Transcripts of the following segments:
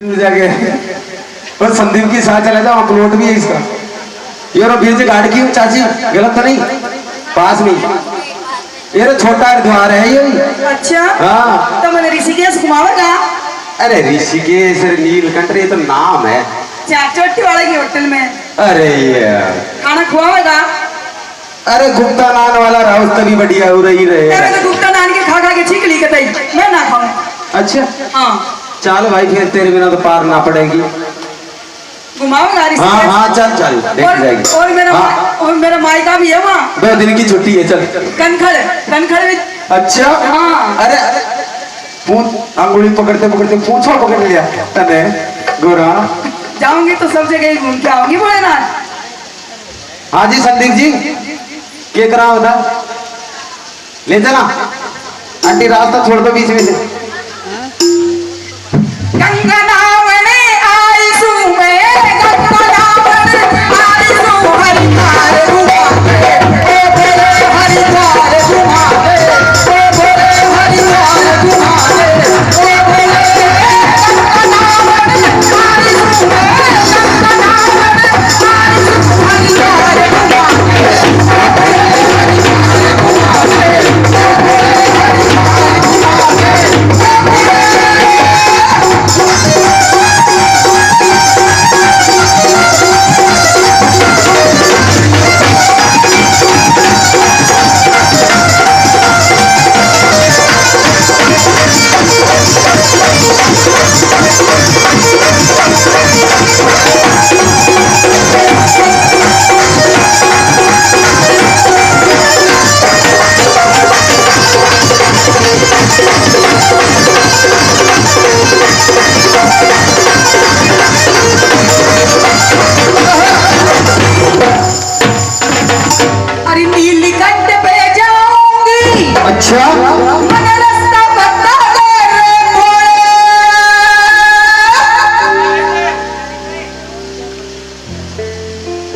जाके और संदीप के साथ चला जाओ, प्लॉट भी है इसका। ये रो बीच गाड़ी की चाची, गलत तो नहीं, पास में ये रो छोटा द्वार है ये। अच्छा हाँ, तो मैंने ऋषिकेश घुमावेगा। अरे ऋषिकेश नीलकंठ ये तो नाम है, चाचोटी वाले की होटल में। अरे यार खाना खुआवेगा। अरे गुप्ता नान वाला राउत तभी बढ़िया हो रही रहे। अरे तो गुप्ता नान के खा खा के ठीक ली कतई, मैं ना खाऊं। अच्छा हाँ चल भाई, फिर तेरे बिना तो पार ना पड़ेगी। घुमावेगा ऋषिकेश। हाँ हाँ चल चल देख जाएगी। और मेरा मायका भी है वहाँ। 2 दिन की छुट्टी है, चल। कनखड़ भी। अच्छा हाँ। अरे पूछ, अंगुली पकड़ते पकड़ते पूछो पकड़ लिया तने गोरा। जाऊंगी तो सब जगह घूम के आऊंगी भोलेनाथ। हाँ जी संदीप जी, क्या करा होता ले चला। आंटी रास्ता छोड़ दो बीच में से। गंगा नावने आई सू में, गंगा नावने आई सू हरिद्वार घुमावे, ओ भोले हरिद्वार घुमावे, ओ भोले हरिद्वार घुमावे, ओ भोले गंगा नावने आई सू में, गंगा नावने आई सू हरिद्वार घुमावे, ओ भोले हरिद्वार घुमावे, ओ भोले हरिद्वार घुमावे। अरे नीलकंठ पे जाऊंगी। अच्छा मन रास्ता बता दे रे भोले।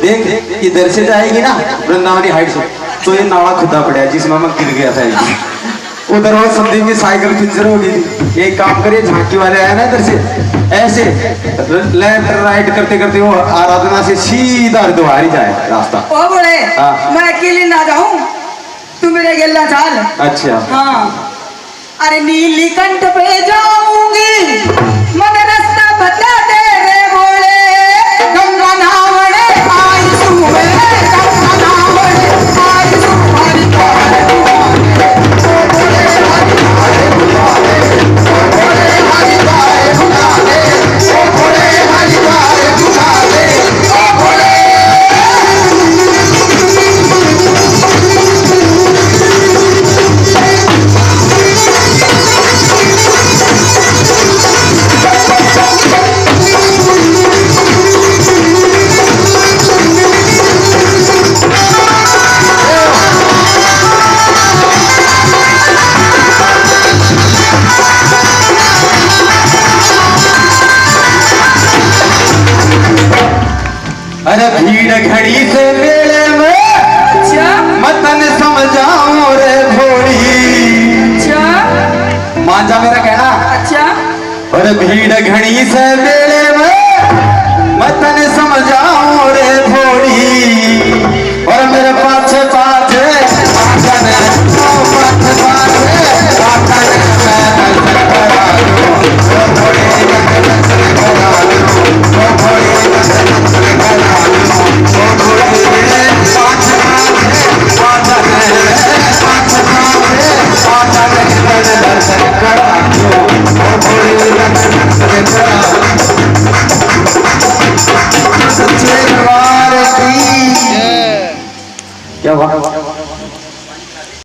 देख इधर से जाएगी ना वृंदावनी हाइट से, तो ये नाला खुदा पड़ा है जिसमें मैं गिर गया था। उधर वो संदीप की साइकिल पंचर हो गई थी। एक काम करिए, झांकी वाले आए ना इधर से, ऐसे लेफ्ट राइट करते करते वो आराधना से सीधा हरिद्वार ही जाए रास्ता। ओ भोले, हाँ। मैं अकेले ना जाऊं, तू मेरे गेला चाल। अच्छा हाँ। अरे नीलकंठ पे जाऊंगी, मन रास्ता बता दे रे भोले। गंगा नावने आई सू में, गंगा नावने आई सू हरिद्वार घुमावे, ओ भोले हरिद्वार घुमावे, ओ भोले हरिद्वार घुमावे, ओ भोले हरिद्वार घुमावे, ओ भोले। अरे भीड़ घड़ी से मेले में अच्छा मतन समझाऊं रे भोली। अच्छा मांझा मेरा कहना। अच्छा अरे भीड़ घड़ी से मेले में मतन समझाऊं रे भोली। और मेरे पाछे पाछे क्या हुआ?